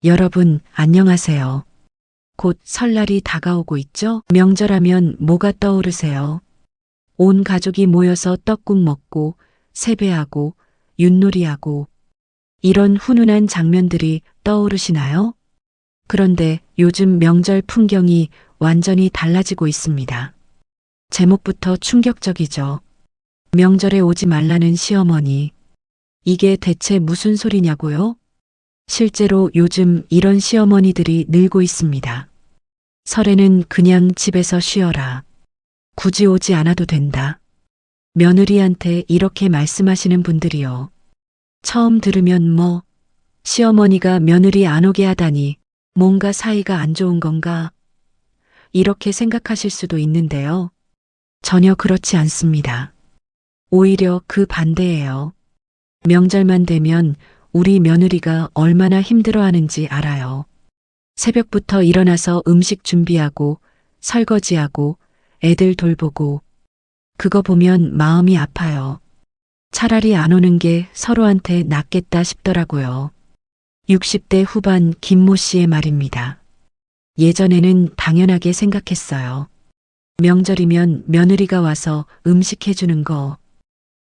여러분, 안녕하세요. 곧 설날이 다가오고 있죠? 명절하면 뭐가 떠오르세요? 온 가족이 모여서 떡국 먹고, 세배하고, 윷놀이하고, 이런 훈훈한 장면들이 떠오르시나요? 그런데 요즘 명절 풍경이 완전히 달라지고 있습니다. 제목부터 충격적이죠. 명절에 오지 말라는 시어머니. 이게 대체 무슨 소리냐고요? 실제로 요즘 이런 시어머니들이 늘고 있습니다. 설에는 그냥 집에서 쉬어라. 굳이 오지 않아도 된다. 며느리한테 이렇게 말씀하시는 분들이요. 처음 들으면 시어머니가 며느리 안 오게 하다니 뭔가 사이가 안 좋은 건가? 이렇게 생각하실 수도 있는데요. 전혀 그렇지 않습니다. 오히려 그 반대예요. 명절만 되면 우리 며느리가 얼마나 힘들어하는지 알아요. 새벽부터 일어나서 음식 준비하고 설거지하고 애들 돌보고 그거 보면 마음이 아파요. 차라리 안 오는 게 서로한테 낫겠다 싶더라고요. 60대 후반 김모 씨의 말입니다. 예전에는 당연하게 생각했어요. 명절이면 며느리가 와서 음식 해주는 거.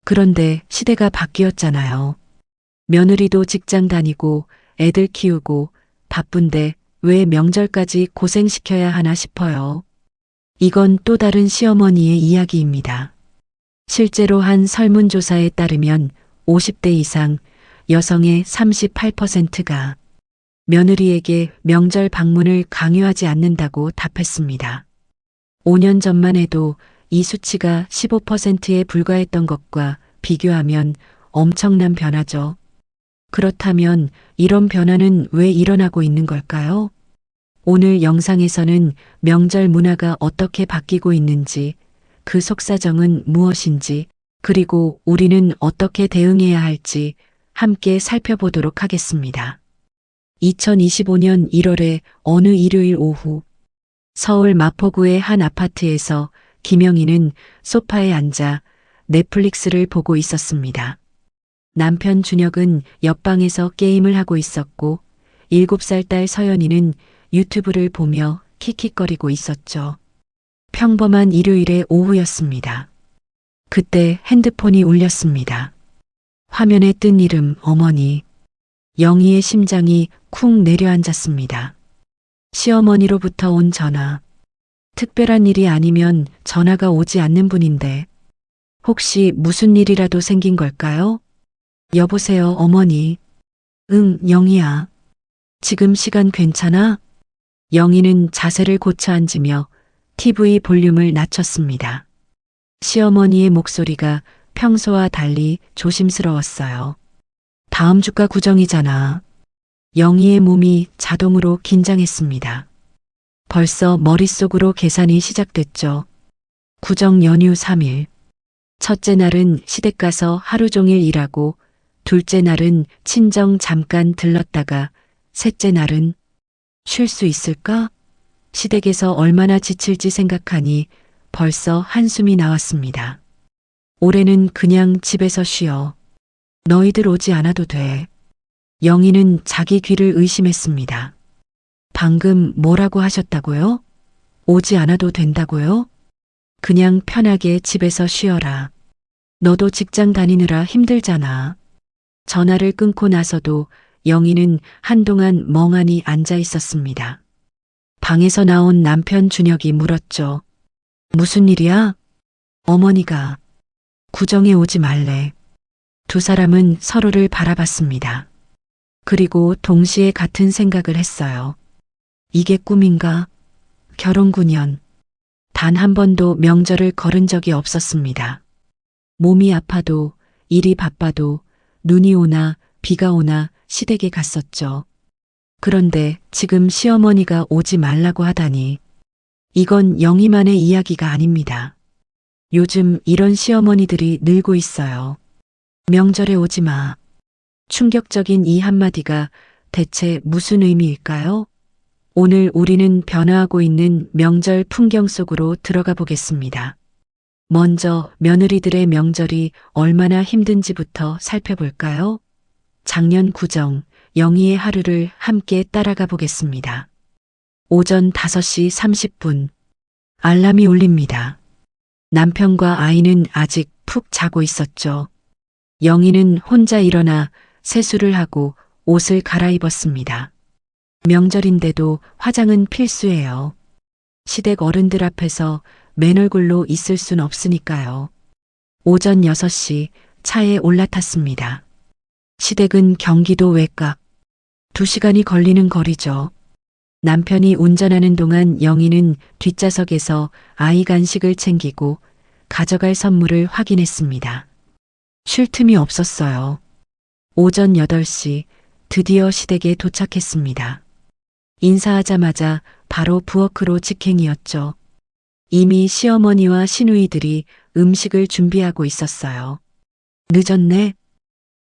그런데 시대가 바뀌었잖아요. 며느리도 직장 다니고 애들 키우고 바쁜데 왜 명절까지 고생시켜야 하나 싶어요. 이건 또 다른 시어머니의 이야기입니다. 실제로 한 설문조사에 따르면 50대 이상 여성의 38%가 며느리에게 명절 방문을 강요하지 않는다고 답했습니다. 5년 전만 해도 이 수치가 15%에 불과했던 것과 비교하면 엄청난 변화죠. 그렇다면 이런 변화는 왜 일어나고 있는 걸까요? 오늘 영상에서는 명절 문화가 어떻게 바뀌고 있는지, 그 속사정은 무엇인지, 그리고 우리는 어떻게 대응해야 할지 함께 살펴보도록 하겠습니다. 2025년 1월의 어느 일요일 오후, 서울 마포구의 한 아파트에서 김영희는 소파에 앉아 넷플릭스를 보고 있었습니다. 남편 준혁은 옆방에서 게임을 하고 있었고 7살 딸 서연이는 유튜브를 보며 킥킥거리고 있었죠. 평범한 일요일의 오후였습니다. 그때 핸드폰이 울렸습니다. 화면에 뜬 이름 어머니. 영희의 심장이 쿵 내려앉았습니다. 시어머니로부터 온 전화. 특별한 일이 아니면 전화가 오지 않는 분인데 혹시 무슨 일이라도 생긴 걸까요? 여보세요, 어머니. 응, 영희야. 지금 시간 괜찮아? 영희는 자세를 고쳐 앉으며 TV 볼륨을 낮췄습니다. 시어머니의 목소리가 평소와 달리 조심스러웠어요. 다음 주가 구정이잖아. 영희의 몸이 자동으로 긴장했습니다. 벌써 머릿속으로 계산이 시작됐죠. 구정 연휴 3일. 첫째 날은 시댁 가서 하루 종일 일하고 둘째 날은 친정 잠깐 들렀다가 셋째 날은 쉴 수 있을까? 시댁에서 얼마나 지칠지 생각하니 벌써 한숨이 나왔습니다. 올해는 그냥 집에서 쉬어. 너희들 오지 않아도 돼. 영희는 자기 귀를 의심했습니다. 방금 뭐라고 하셨다고요? 오지 않아도 된다고요? 그냥 편하게 집에서 쉬어라. 너도 직장 다니느라 힘들잖아. 전화를 끊고 나서도 영희는 한동안 멍하니 앉아 있었습니다. 방에서 나온 남편 준혁이 물었죠. 무슨 일이야? 어머니가 구정에 오지 말래. 두 사람은 서로를 바라봤습니다. 그리고 동시에 같은 생각을 했어요. 이게 꿈인가? 결혼 9년. 단 한 번도 명절을 걸은 적이 없었습니다. 몸이 아파도 일이 바빠도 눈이 오나 비가 오나 시댁에 갔었죠. 그런데 지금 시어머니가 오지 말라고 하다니 이건 영희만의 이야기가 아닙니다. 요즘 이런 시어머니들이 늘고 있어요. 명절에 오지 마. 충격적인 이 한마디가 대체 무슨 의미일까요? 오늘 우리는 변화하고 있는 명절 풍경 속으로 들어가 보겠습니다. 먼저 며느리들의 명절이 얼마나 힘든지부터 살펴볼까요? 작년 구정, 영희의 하루를 함께 따라가 보겠습니다. 오전 5시 30분. 알람이 울립니다. 남편과 아이는 아직 푹 자고 있었죠. 영희는 혼자 일어나 세수를 하고 옷을 갈아입었습니다. 명절인데도 화장은 필수예요. 시댁 어른들 앞에서 맨 얼굴로 있을 순 없으니까요. 오전 6시 차에 올라탔습니다. 시댁은 경기도 외곽. 2시간이 걸리는 거리죠. 남편이 운전하는 동안 영희는 뒷좌석에서 아이 간식을 챙기고 가져갈 선물을 확인했습니다. 쉴 틈이 없었어요. 오전 8시 드디어 시댁에 도착했습니다. 인사하자마자 바로 부엌으로 직행이었죠. 이미 시어머니와 시누이들이 음식을 준비하고 있었어요. 늦었네.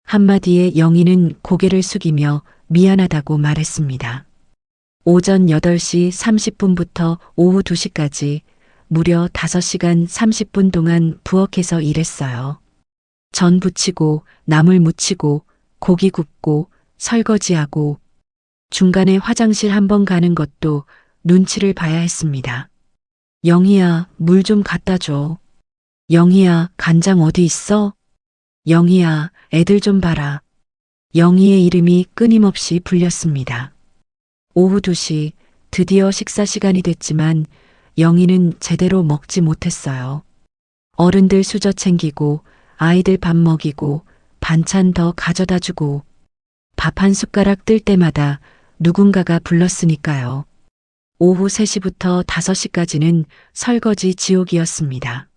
한마디에 영희는 고개를 숙이며 미안하다고 말했습니다. 오전 8시 30분부터 오후 2시까지 무려 5시간 30분 동안 부엌에서 일했어요. 전 부치고 나물 무치고 고기 굽고 설거지하고 중간에 화장실 한번 가는 것도 눈치를 봐야 했습니다. 영희야, 물 좀 갖다 줘. 영희야, 간장 어디 있어? 영희야, 애들 좀 봐라. 영희의 이름이 끊임없이 불렸습니다. 오후 2시 드디어 식사 시간이 됐지만 영희는 제대로 먹지 못했어요. 어른들 수저 챙기고 아이들 밥 먹이고 반찬 더 가져다 주고 밥 한 숟가락 뜰 때마다 누군가가 불렀으니까요. 오후 3시부터 5시까지는 설거지 지옥이었습니다.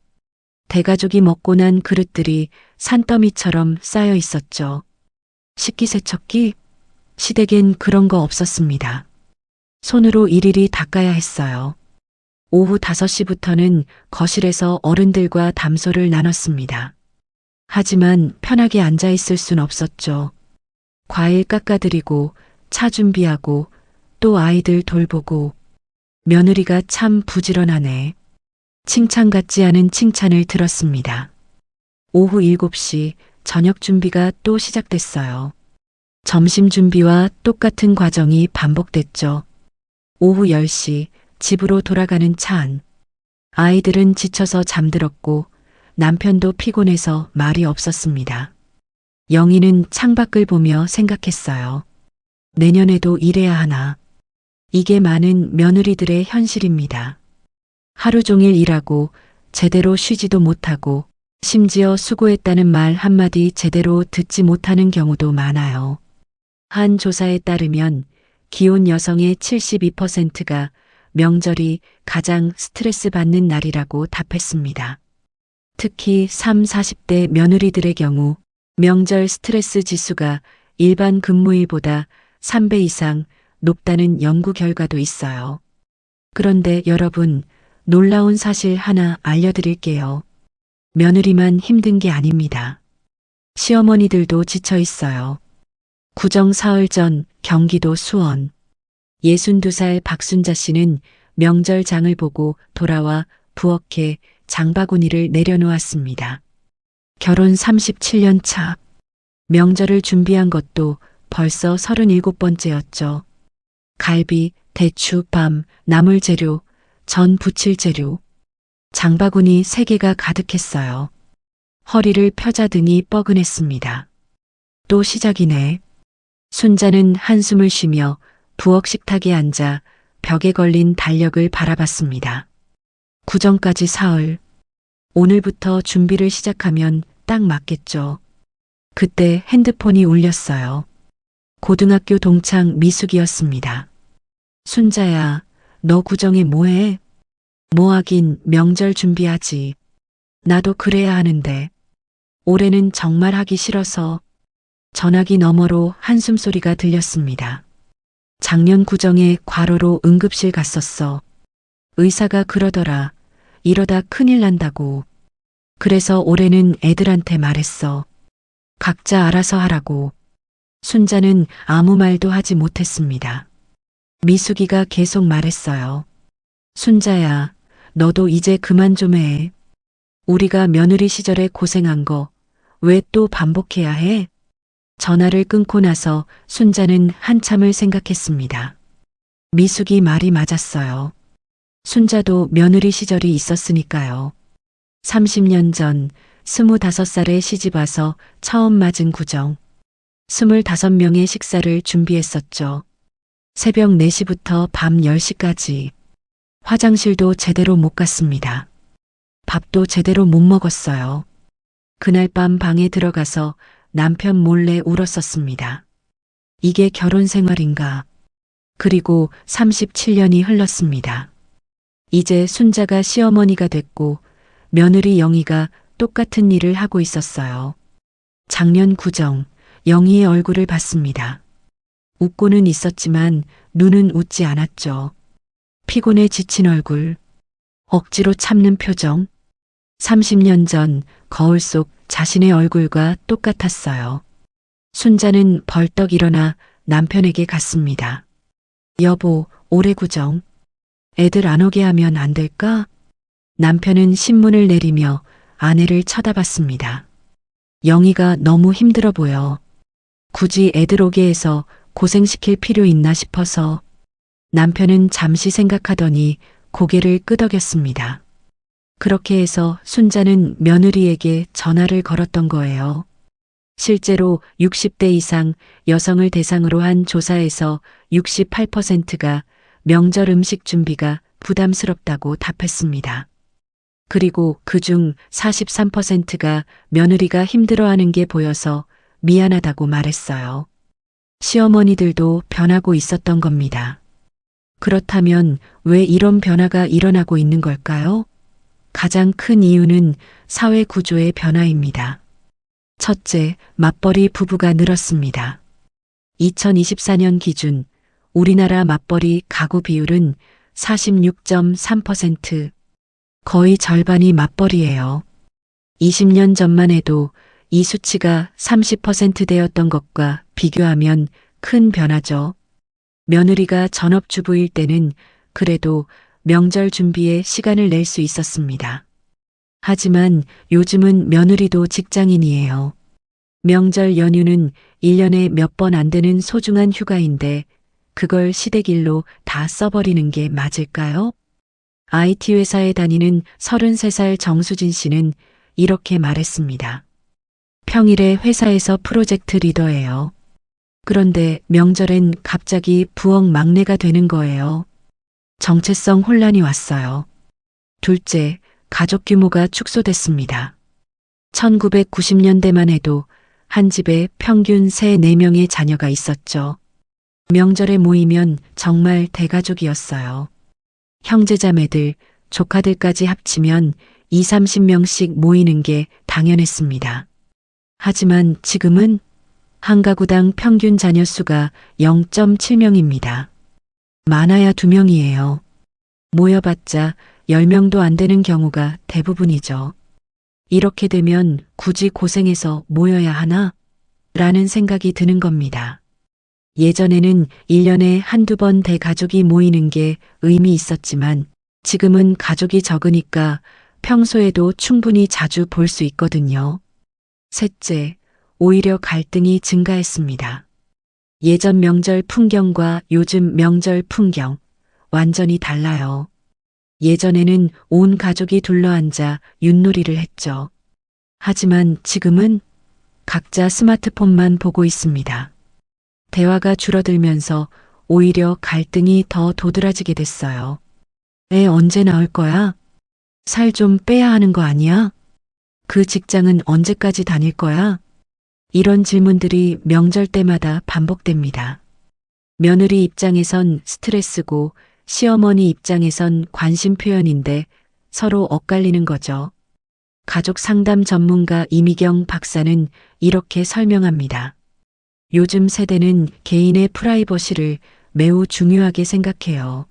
대가족이 먹고 난 그릇들이 산더미처럼 쌓여 있었죠. 식기세척기? 시댁엔 그런 거 없었습니다. 손으로 일일이 닦아야 했어요. 오후 5시부터는 거실에서 어른들과 담소를 나눴습니다. 하지만 편하게 앉아 있을 순 없었죠. 과일 깎아드리고 차 준비하고 또 아이들 돌보고 며느리가 참 부지런하네. 칭찬 같지 않은 칭찬을 들었습니다. 오후 7시 저녁 준비가 또 시작됐어요. 점심 준비와 똑같은 과정이 반복됐죠. 오후 10시 집으로 돌아가는 차 안. 아이들은 지쳐서 잠들었고 남편도 피곤해서 말이 없었습니다. 영희는 창밖을 보며 생각했어요. 내년에도 일해야 하나. 이게 많은 며느리들의 현실입니다. 하루 종일 일하고 제대로 쉬지도 못하고 심지어 수고했다는 말 한마디 제대로 듣지 못하는 경우도 많아요. 한 조사에 따르면 기혼 여성의 72%가 명절이 가장 스트레스 받는 날이라고 답했습니다. 특히 3, 40대 며느리들의 경우 명절 스트레스 지수가 일반 근무일보다 3배 이상 높다는 연구 결과도 있어요. 그런데 여러분, 놀라운 사실 하나 알려드릴게요. 며느리만 힘든 게 아닙니다. 시어머니들도 지쳐 있어요. 구정 사흘 전 경기도 수원. 62살 박순자 씨는 명절 장을 보고 돌아와 부엌에 장바구니를 내려놓았습니다. 결혼 37년 차. 명절을 준비한 것도 벌써 37번째였죠. 갈비, 대추, 밤, 나물 재료, 전 부칠 재료. 장바구니 3개가 가득했어요. 허리를 펴자더니 뻐근했습니다. 또 시작이네. 순자는 한숨을 쉬며 부엌 식탁에 앉아 벽에 걸린 달력을 바라봤습니다. 구정까지 사흘. 오늘부터 준비를 시작하면 딱 맞겠죠. 그때 핸드폰이 울렸어요. 고등학교 동창 미숙이었습니다. 순자야, 너 구정에 뭐해? 뭐 하긴 명절 준비하지. 나도 그래야 하는데. 올해는 정말 하기 싫어서. 전화기 너머로 한숨소리가 들렸습니다. 작년 구정에 과로로 응급실 갔었어. 의사가 그러더라. 이러다 큰일 난다고. 그래서 올해는 애들한테 말했어. 각자 알아서 하라고. 순자는 아무 말도 하지 못했습니다. 미숙이가 계속 말했어요. 순자야, 너도 이제 그만 좀 해. 우리가 며느리 시절에 고생한 거 왜 또 반복해야 해? 전화를 끊고 나서 순자는 한참을 생각했습니다. 미숙이 말이 맞았어요. 순자도 며느리 시절이 있었으니까요. 30년 전 25살에 시집와서 처음 맞은 구정. 25명의 식사를 준비했었죠. 새벽 4시부터 밤 10시까지. 화장실도 제대로 못 갔습니다. 밥도 제대로 못 먹었어요. 그날 밤 방에 들어가서 남편 몰래 울었었습니다. 이게 결혼 생활인가? 그리고 37년이 흘렀습니다. 이제 순자가 시어머니가 됐고 며느리 영희가 똑같은 일을 하고 있었어요. 작년 구정, 영희의 얼굴을 봤습니다. 웃고는 있었지만 눈은 웃지 않았죠. 피곤해 지친 얼굴, 억지로 참는 표정. 30년 전 거울 속 자신의 얼굴과 똑같았어요. 순자는 벌떡 일어나 남편에게 갔습니다. 여보, 올해 구정. 애들 안 오게 하면 안 될까? 남편은 신문을 내리며 아내를 쳐다봤습니다. 영희가 너무 힘들어 보여. 굳이 애들 오게 해서 고생시킬 필요 있나 싶어서. 남편은 잠시 생각하더니 고개를 끄덕였습니다. 그렇게 해서 순자는 며느리에게 전화를 걸었던 거예요. 실제로 60대 이상 여성을 대상으로 한 조사에서 68%가 명절 음식 준비가 부담스럽다고 답했습니다. 그리고 그중 43%가 며느리가 힘들어하는 게 보여서 미안하다고 말했어요. 시어머니들도 변하고 있었던 겁니다. 그렇다면 왜 이런 변화가 일어나고 있는 걸까요? 가장 큰 이유는 사회 구조의 변화입니다. 첫째, 맞벌이 부부가 늘었습니다. 2024년 기준 우리나라 맞벌이 가구 비율은 46.3%, 거의 절반이 맞벌이예요. 20년 전만 해도 이 수치가 30%대였던 것과 비교하면 큰 변화죠. 며느리가 전업주부일 때는 그래도 명절 준비에 시간을 낼 수 있었습니다. 하지만 요즘은 며느리도 직장인이에요. 명절 연휴는 1년에 몇 번 안 되는 소중한 휴가인데 그걸 시댁일로 다 써버리는 게 맞을까요? IT 회사에 다니는 33살 정수진 씨는 이렇게 말했습니다. 평일에 회사에서 프로젝트 리더예요. 그런데 명절엔 갑자기 부엌 막내가 되는 거예요. 정체성 혼란이 왔어요. 둘째, 가족 규모가 축소됐습니다. 1990년대만 해도 한 집에 평균 3, 4명의 자녀가 있었죠. 명절에 모이면 정말 대가족이었어요. 형제자매들, 조카들까지 합치면 20, 30명씩 모이는 게 당연했습니다. 하지만 지금은 한 가구당 평균 자녀 수가 0.7명입니다. 많아야 2명이에요. 모여봤자 10명도 안 되는 경우가 대부분이죠. 이렇게 되면 굳이 고생해서 모여야 하나? 라는 생각이 드는 겁니다. 예전에는 1년에 한두 번 대가족이 모이는 게 의미 있었지만 지금은 가족이 적으니까 평소에도 충분히 자주 볼 수 있거든요. 셋째, 오히려 갈등이 증가했습니다. 예전 명절 풍경과 요즘 명절 풍경, 완전히 달라요. 예전에는 온 가족이 둘러앉아 윷놀이를 했죠. 하지만 지금은 각자 스마트폰만 보고 있습니다. 대화가 줄어들면서 오히려 갈등이 더 도드라지게 됐어요. 애 언제 나올 거야? 살 좀 빼야 하는 거 아니야? 그 직장은 언제까지 다닐 거야? 이런 질문들이 명절 때마다 반복됩니다. 며느리 입장에선 스트레스고 시어머니 입장에선 관심 표현인데 서로 엇갈리는 거죠. 가족 상담 전문가 이미경 박사는 이렇게 설명합니다. 요즘 세대는 개인의 프라이버시를 매우 중요하게 생각해요.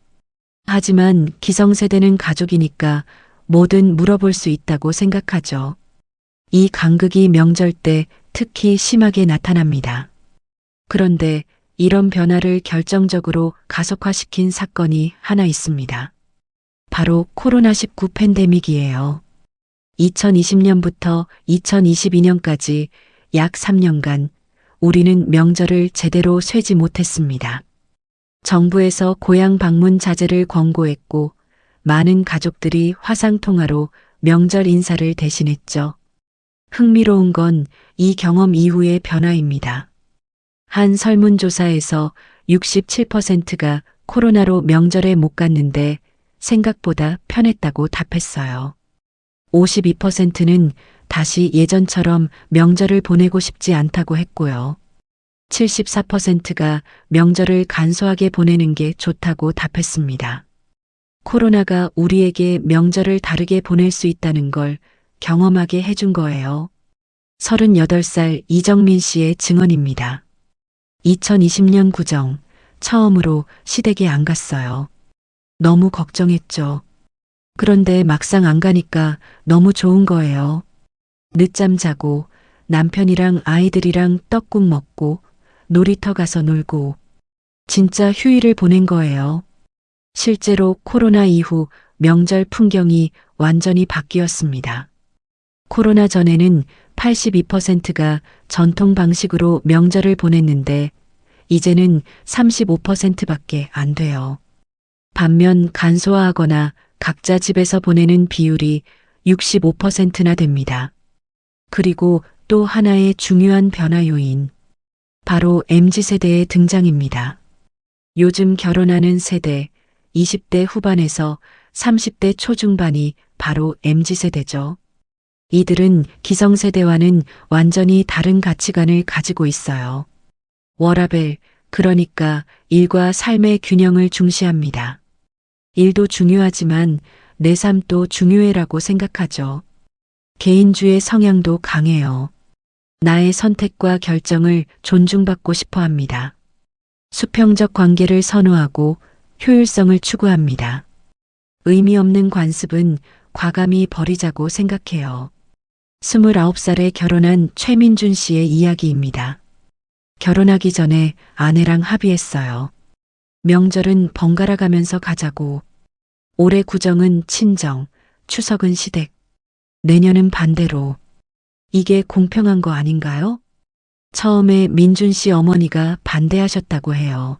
하지만 기성세대는 가족이니까 뭐든 물어볼 수 있다고 생각하죠. 이 간극이 명절 때 특히 심하게 나타납니다. 그런데 이런 변화를 결정적으로 가속화시킨 사건이 하나 있습니다. 바로 코로나19 팬데믹이에요. 2020년부터 2022년까지 약 3년간 우리는 명절을 제대로 쇠지 못했습니다. 정부에서 고향 방문 자제를 권고했고 많은 가족들이 화상통화로 명절 인사를 대신했죠. 흥미로운 건 이 경험 이후의 변화입니다. 한 설문조사에서 67%가 코로나로 명절에 못 갔는데 생각보다 편했다고 답했어요. 52%는 다시 예전처럼 명절을 보내고 싶지 않다고 했고요. 74%가 명절을 간소하게 보내는 게 좋다고 답했습니다. 코로나가 우리에게 명절을 다르게 보낼 수 있다는 걸 경험하게 해준 거예요. 38살 이정민 씨의 증언입니다. 2020년 구정, 처음으로 시댁에 안 갔어요. 너무 걱정했죠. 그런데 막상 안 가니까 너무 좋은 거예요. 늦잠 자고 남편이랑 아이들이랑 떡국 먹고 놀이터 가서 놀고 진짜 휴일을 보낸 거예요. 실제로 코로나 이후 명절 풍경이 완전히 바뀌었습니다. 코로나 전에는 82%가 전통 방식으로 명절을 보냈는데 이제는 35%밖에 안 돼요. 반면 간소화하거나 각자 집에서 보내는 비율이 65%나 됩니다. 그리고 또 하나의 중요한 변화 요인, 바로 MZ세대의 등장입니다. 요즘 결혼하는 세대, 20대 후반에서 30대 초중반이 바로 MZ세대죠. 이들은 기성세대와는 완전히 다른 가치관을 가지고 있어요. 워라밸, 그러니까 일과 삶의 균형을 중시합니다. 일도 중요하지만 내 삶도 중요해라고 생각하죠. 개인주의 성향도 강해요. 나의 선택과 결정을 존중받고 싶어 합니다. 수평적 관계를 선호하고 효율성을 추구합니다. 의미 없는 관습은 과감히 버리자고 생각해요. 29살에 결혼한 최민준 씨의 이야기입니다. 결혼하기 전에 아내랑 합의했어요. 명절은 번갈아 가면서 가자고. 올해 구정은 친정, 추석은 시댁, 내년은 반대로. 이게 공평한 거 아닌가요? 처음에 민준 씨 어머니가 반대하셨다고 해요.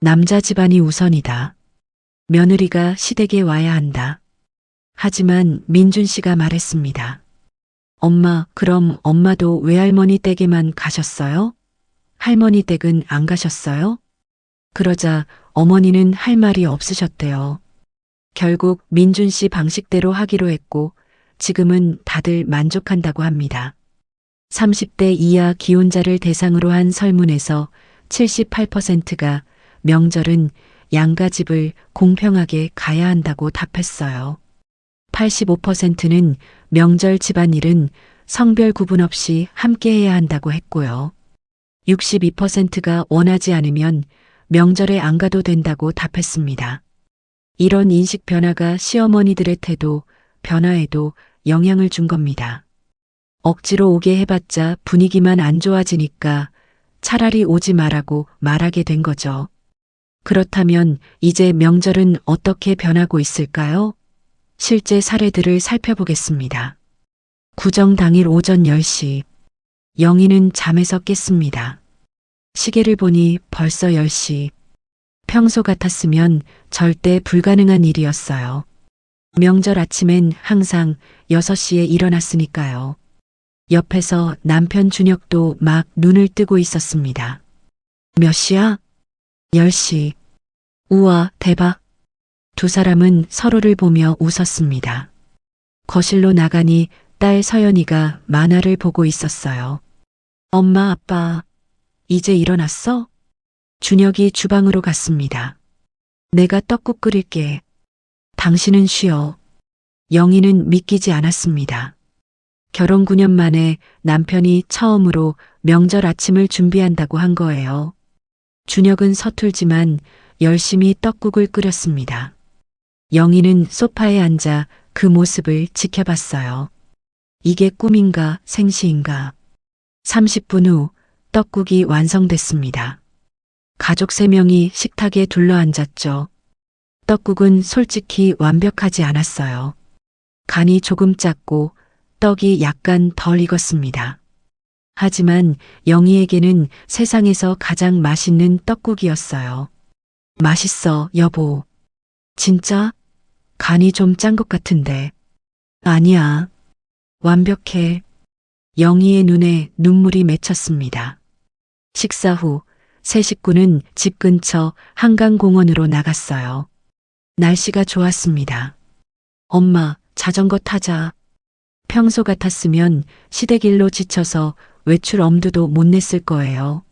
남자 집안이 우선이다. 며느리가 시댁에 와야 한다. 하지만 민준 씨가 말했습니다. 엄마, 그럼 엄마도 외할머니 댁에만 가셨어요? 할머니 댁은 안 가셨어요? 그러자 어머니는 할 말이 없으셨대요. 결국 민준 씨 방식대로 하기로 했고 지금은 다들 만족한다고 합니다. 30대 이하 기혼자를 대상으로 한 설문에서 78%가 명절은 양가 집을 공평하게 가야 한다고 답했어요. 85%는 명절 집안일은 성별 구분 없이 함께 해야 한다고 했고요. 62%가 원하지 않으면 명절에 안 가도 된다고 답했습니다. 이런 인식 변화가 시어머니들의 태도, 변화에도 영향을 준 겁니다. 억지로 오게 해봤자 분위기만 안 좋아지니까 차라리 오지 말라고 말하게 된 거죠. 그렇다면 이제 명절은 어떻게 변하고 있을까요? 실제 사례들을 살펴보겠습니다. 구정 당일 오전 10시. 영희는 잠에서 깼습니다. 시계를 보니 벌써 10시. 평소 같았으면 절대 불가능한 일이었어요. 명절 아침엔 항상 6시에 일어났으니까요. 옆에서 남편 준혁도 막 눈을 뜨고 있었습니다. 몇 시야? 10시. 우와, 대박. 두 사람은 서로를 보며 웃었습니다. 거실로 나가니 딸 서연이가 만화를 보고 있었어요. 엄마, 아빠, 이제 일어났어? 준혁이 주방으로 갔습니다. 내가 떡국 끓일게. 당신은 쉬어. 영희는 믿기지 않았습니다. 결혼 9년 만에 남편이 처음으로 명절 아침을 준비한다고 한 거예요. 준혁은 서툴지만 열심히 떡국을 끓였습니다. 영희는 소파에 앉아 그 모습을 지켜봤어요. 이게 꿈인가 생시인가. 30분 후 떡국이 완성됐습니다. 가족 3명이 식탁에 둘러앉았죠. 떡국은 솔직히 완벽하지 않았어요. 간이 조금 짰고 떡이 약간 덜 익었습니다. 하지만 영희에게는 세상에서 가장 맛있는 떡국이었어요. 맛있어, 여보. 진짜? 간이 좀 짠 것 같은데. 아니야. 완벽해. 영희의 눈에 눈물이 맺혔습니다. 식사 후 세 식구는 집 근처 한강공원으로 나갔어요. 날씨가 좋았습니다. 엄마, 자전거 타자. 평소 같았으면 시댁일로 지쳐서 외출 엄두도 못 냈을 거예요.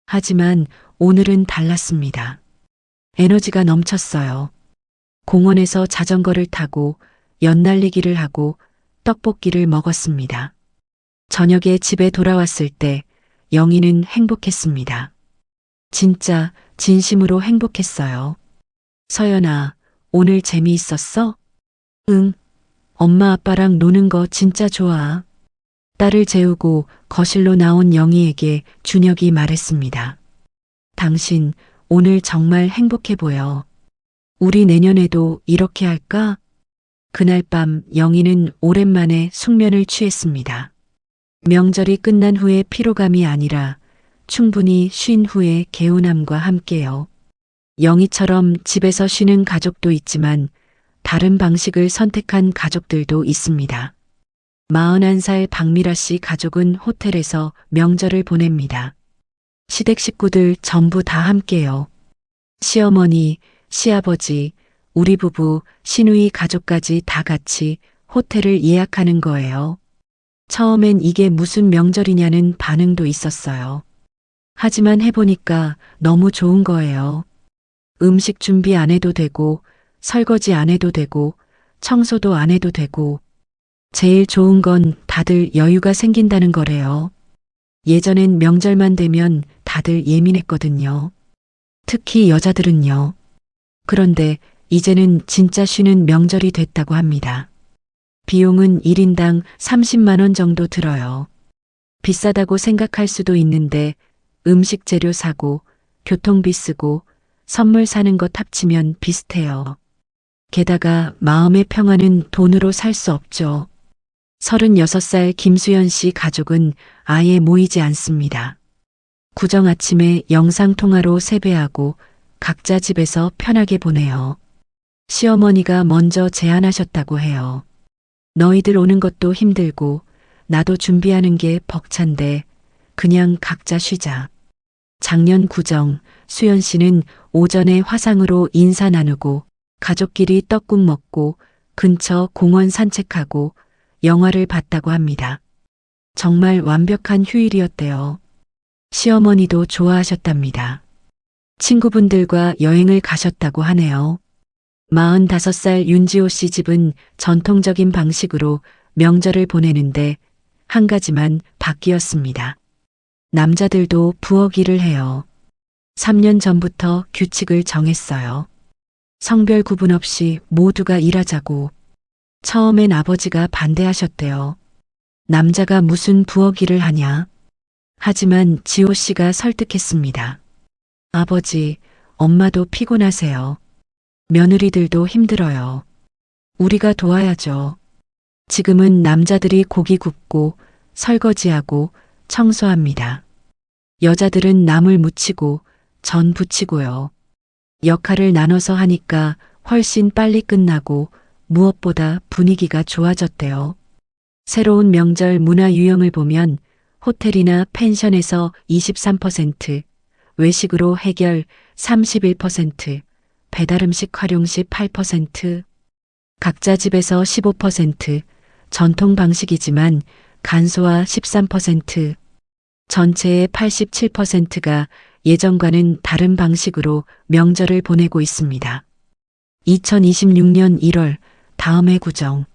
하지만 오늘은 달랐습니다. 에너지가 넘쳤어요. 공원에서 자전거를 타고 연날리기를 하고 떡볶이를 먹었습니다. 저녁에 집에 돌아왔을 때 영희는 행복했습니다. 진짜 진심으로 행복했어요. 서연아, 오늘 재미있었어? 응. 엄마 아빠랑 노는 거 진짜 좋아. 딸을 재우고 거실로 나온 영희에게 준혁이 말했습니다. 당신 오늘 정말 행복해 보여. 우리 내년에도 이렇게 할까? 그날 밤 영희는 오랜만에 숙면을 취했습니다. 명절이 끝난 후의 피로감이 아니라 충분히 쉰 후의 개운함과 함께요. 영희처럼 집에서 쉬는 가족도 있지만 다른 방식을 선택한 가족들도 있습니다. 41살 박미라 씨 가족은 호텔에서 명절을 보냅니다. 시댁 식구들 전부 다 함께요. 시어머니, 시아버지, 우리 부부, 시누이 가족까지 다 같이 호텔을 예약하는 거예요. 처음엔 이게 무슨 명절이냐는 반응도 있었어요. 하지만 해보니까 너무 좋은 거예요. 음식 준비 안 해도 되고, 설거지 안 해도 되고, 청소도 안 해도 되고, 제일 좋은 건 다들 여유가 생긴다는 거래요. 예전엔 명절만 되면 다들 예민했거든요. 특히 여자들은요. 그런데 이제는 진짜 쉬는 명절이 됐다고 합니다. 비용은 1인당 30만 원 정도 들어요. 비싸다고 생각할 수도 있는데 음식 재료 사고, 교통비 쓰고, 선물 사는 것 합치면 비슷해요. 게다가 마음의 평화는 돈으로 살 수 없죠. 36살 김수연 씨 가족은 아예 모이지 않습니다. 구정 아침에 영상통화로 세배하고 각자 집에서 편하게 보내요. 시어머니가 먼저 제안하셨다고 해요. 너희들 오는 것도 힘들고 나도 준비하는 게 벅찬데 그냥 각자 쉬자. 작년 구정, 수연 씨는 오전에 화상으로 인사 나누고 가족끼리 떡국 먹고 근처 공원 산책하고 영화를 봤다고 합니다. 정말 완벽한 휴일이었대요. 시어머니도 좋아하셨답니다. 친구분들과 여행을 가셨다고 하네요. 45살 윤지호 씨 집은 전통적인 방식으로 명절을 보내는데 한 가지만 바뀌었습니다. 남자들도 부엌 일을 해요. 3년 전부터 규칙을 정했어요. 성별 구분 없이 모두가 일하자고. 처음엔 아버지가 반대하셨대요. 남자가 무슨 부엌 일을 하냐. 하지만 지호 씨가 설득했습니다. 아버지, 엄마도 피곤하세요. 며느리들도 힘들어요. 우리가 도와야죠. 지금은 남자들이 고기 굽고 설거지하고 청소합니다. 여자들은 나물 무치고 전 부치고요. 역할을 나눠서 하니까 훨씬 빨리 끝나고 무엇보다 분위기가 좋아졌대요. 새로운 명절 문화 유형을 보면 호텔이나 펜션에서 23%, 외식으로 해결 31%, 배달음식 활용 시 8%, 각자 집에서 15%, 전통 방식이지만 간소화 13%, 전체의 87%가 예전과는 다른 방식으로 명절을 보내고 있습니다. 2026년 1월 다음 해 구정,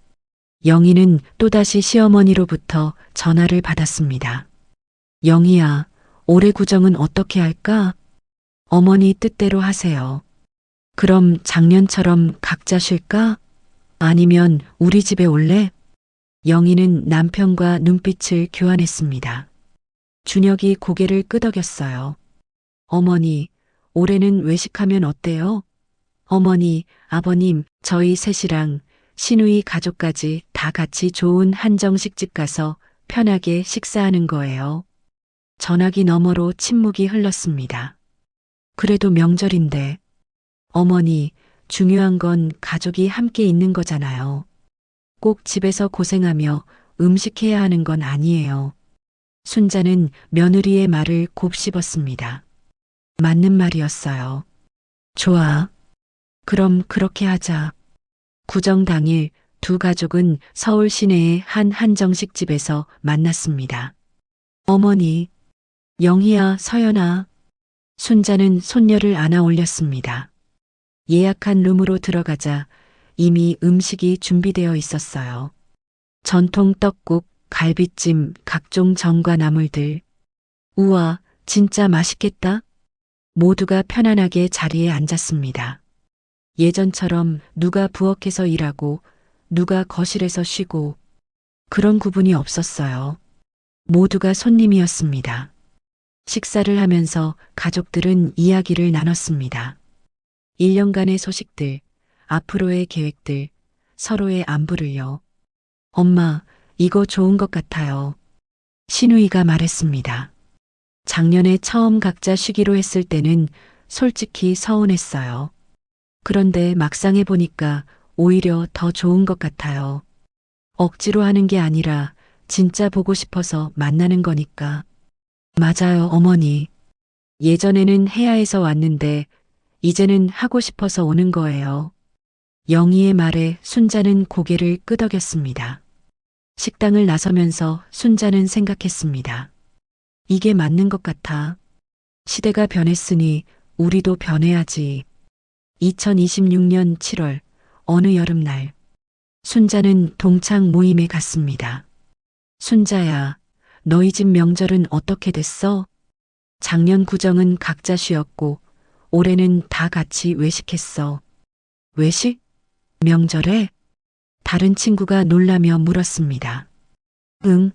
영희는 또다시 시어머니로부터 전화를 받았습니다. 영희야, 올해 구정은 어떻게 할까? 어머니 뜻대로 하세요. 그럼 작년처럼 각자 쉴까? 아니면 우리 집에 올래? 영희는 남편과 눈빛을 교환했습니다. 준혁이 고개를 끄덕였어요. 어머니, 올해는 외식하면 어때요? 어머니, 아버님, 저희 셋이랑 시누이 가족까지 다 같이 좋은 한정식 집 가서 편하게 식사하는 거예요. 전화기 너머로 침묵이 흘렀습니다. 그래도 명절인데, 어머니, 중요한 건 가족이 함께 있는 거잖아요. 꼭 집에서 고생하며 음식해야 하는 건 아니에요. 순자는 며느리의 말을 곱씹었습니다. 맞는 말이었어요. 좋아. 그럼 그렇게 하자. 구정 당일 두 가족은 서울 시내의 한 한정식 집에서 만났습니다. 어머니, 영희야, 서연아. 순자는 손녀를 안아 올렸습니다. 예약한 룸으로 들어가자 이미 음식이 준비되어 있었어요. 전통 떡국, 갈비찜, 각종 전과 나물들. 우와, 진짜 맛있겠다. 모두가 편안하게 자리에 앉았습니다. 예전처럼 누가 부엌에서 일하고 누가 거실에서 쉬고 그런 구분이 없었어요. 모두가 손님이었습니다. 식사를 하면서 가족들은 이야기를 나눴습니다. 1년간의 소식들, 앞으로의 계획들, 서로의 안부를요. 엄마, 이거 좋은 것 같아요. 신우이가 말했습니다. 작년에 처음 각자 쉬기로 했을 때는 솔직히 서운했어요. 그런데 막상 해보니까 오히려 더 좋은 것 같아요. 억지로 하는 게 아니라 진짜 보고 싶어서 만나는 거니까. 맞아요, 어머니. 예전에는 해야 해서 왔는데 이제는 하고 싶어서 오는 거예요. 영희의 말에 순자는 고개를 끄덕였습니다. 식당을 나서면서 순자는 생각했습니다. 이게 맞는 것 같아. 시대가 변했으니 우리도 변해야지. 2026년 7월 어느 여름날 순자는 동창 모임에 갔습니다. 순자야, 너희 집 명절은 어떻게 됐어? 작년 구정은 각자 쉬었고 올해는 다 같이 외식했어. 외식? 명절에? 다른 친구가 놀라며 물었습니다. 응.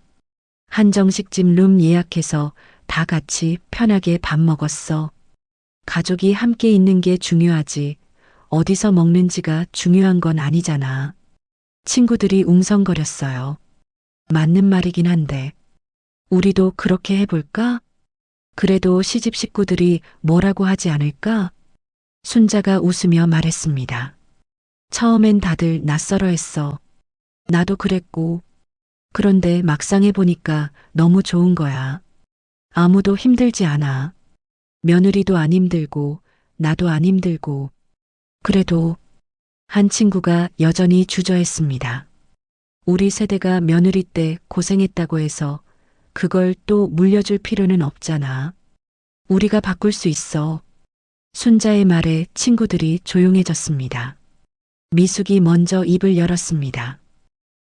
한정식집 룸 예약해서 다 같이 편하게 밥 먹었어. 가족이 함께 있는 게 중요하지. 어디서 먹는지가 중요한 건 아니잖아. 친구들이 웅성거렸어요. 맞는 말이긴 한데. 우리도 그렇게 해볼까? 그래도 시집 식구들이 뭐라고 하지 않을까? 순자가 웃으며 말했습니다. 처음엔 다들 낯설어 했어. 나도 그랬고. 그런데 막상 해보니까 너무 좋은 거야. 아무도 힘들지 않아. 며느리도 안 힘들고, 나도 안 힘들고. 그래도 한 친구가 여전히 주저했습니다. 우리 세대가 며느리 때 고생했다고 해서 그걸 또 물려줄 필요는 없잖아. 우리가 바꿀 수 있어. 순자의 말에 친구들이 조용해졌습니다. 미숙이 먼저 입을 열었습니다.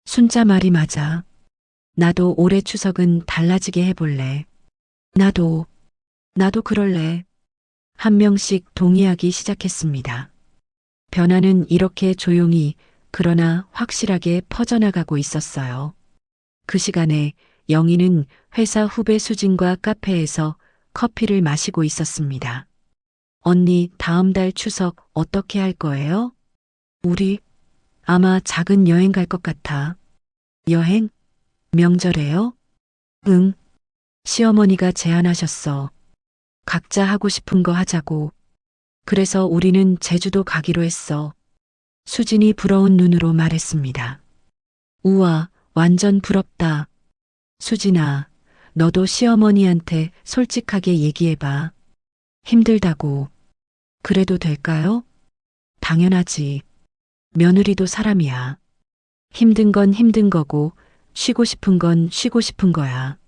순자 말이 맞아. 나도 올해 추석은 달라지게 해볼래. 나도 그럴래. 한 명씩 동의하기 시작했습니다. 변화는 이렇게 조용히 그러나 확실하게 퍼져나가고 있었어요. 그 시간에 영희는 회사 후배 수진과 카페에서 커피를 마시고 있었습니다. 언니, 다음 달 추석 어떻게 할 거예요? 우리 아마 작은 여행 갈 것 같아. 여행? 명절에요? 응. 시어머니가 제안하셨어. 각자 하고 싶은 거 하자고. 그래서 우리는 제주도 가기로 했어. 수진이 부러운 눈으로 말했습니다. 우와, 완전 부럽다. 수진아, 너도 시어머니한테 솔직하게 얘기해봐. 힘들다고. 그래도 될까요? 당연하지. 며느리도 사람이야. 힘든 건 힘든 거고, 쉬고 싶은 건 쉬고 싶은 거야.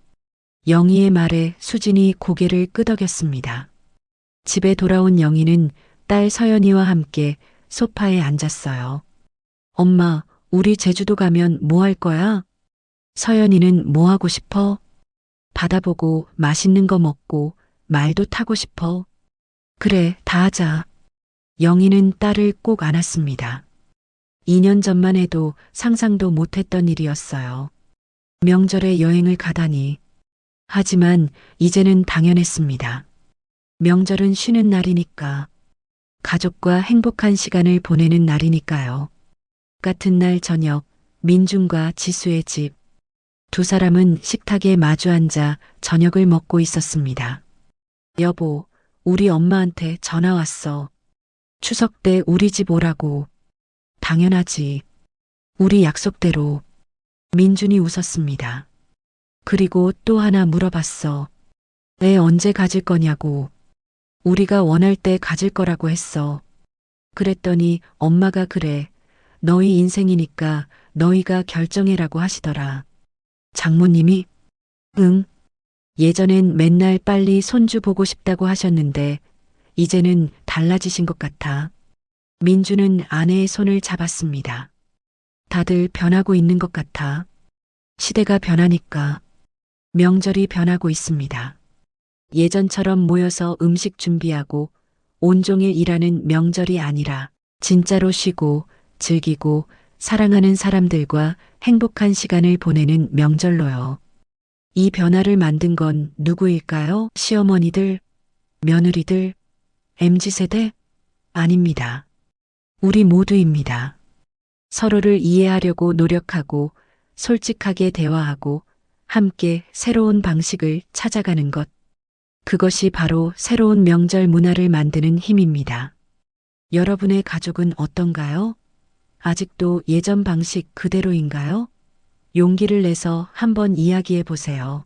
영희의 말에 수진이 고개를 끄덕였습니다. 집에 돌아온 영희는 딸 서연이와 함께 소파에 앉았어요. 엄마, 우리 제주도 가면 뭐 할 거야? 서연이는 뭐 하고 싶어? 바다 보고 맛있는 거 먹고 말도 타고 싶어. 그래, 다 하자. 영희는 딸을 꼭 안았습니다. 2년 전만 해도 상상도 못했던 일이었어요. 명절에 여행을 가다니. 하지만 이제는 당연했습니다. 명절은 쉬는 날이니까. 가족과 행복한 시간을 보내는 날이니까요. 같은 날 저녁, 민중과 지수의 집. 두 사람은 식탁에 마주 앉아 저녁을 먹고 있었습니다. 여보, 우리 엄마한테 전화 왔어. 추석 때 우리 집 오라고. 당연하지. 우리 약속대로. 민준이 웃었습니다. 그리고 또 하나 물어봤어. 애 언제 가질 거냐고. 우리가 원할 때 가질 거라고 했어. 그랬더니 엄마가 그래. 너희 인생이니까 너희가 결정해라고 하시더라. 장모님이? 응. 예전엔 맨날 빨리 손주 보고 싶다고 하셨는데 이제는 달라지신 것 같아. 민주는 아내의 손을 잡았습니다. 다들 변하고 있는 것 같아. 시대가 변하니까. 명절이 변하고 있습니다. 예전처럼 모여서 음식 준비하고 온종일 일하는 명절이 아니라 진짜로 쉬고 즐기고 사랑하는 사람들과 행복한 시간을 보내는 명절로요. 이 변화를 만든 건 누구일까요? 시어머니들, 며느리들, MZ세대? 아닙니다. 우리 모두입니다. 서로를 이해하려고 노력하고 솔직하게 대화하고 함께 새로운 방식을 찾아가는 것. 그것이 바로 새로운 명절 문화를 만드는 힘입니다. 여러분의 가족은 어떤가요? 아직도 예전 방식 그대로인가요? 용기를 내서 한번 이야기해 보세요.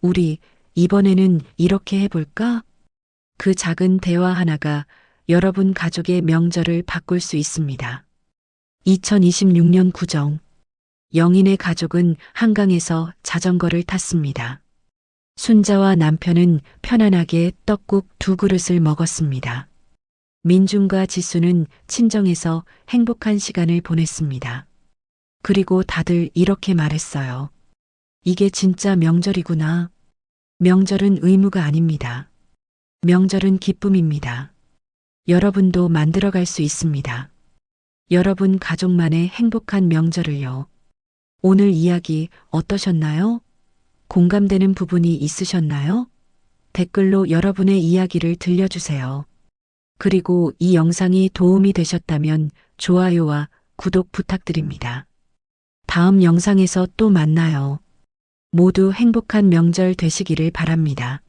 우리 이번에는 이렇게 해볼까? 그 작은 대화 하나가 여러분 가족의 명절을 바꿀 수 있습니다. 2026년 구정. 영인의 가족은 한강에서 자전거를 탔습니다. 순자와 남편은 편안하게 떡국 2그릇을 먹었습니다. 민준과 지수는 친정에서 행복한 시간을 보냈습니다. 그리고 다들 이렇게 말했어요. 이게 진짜 명절이구나. 명절은 의무가 아닙니다. 명절은 기쁨입니다. 여러분도 만들어갈 수 있습니다. 여러분 가족만의 행복한 명절을요. 오늘 이야기 어떠셨나요? 공감되는 부분이 있으셨나요? 댓글로 여러분의 이야기를 들려주세요. 그리고 이 영상이 도움이 되셨다면 좋아요와 구독 부탁드립니다. 다음 영상에서 또 만나요. 모두 행복한 명절 되시기를 바랍니다.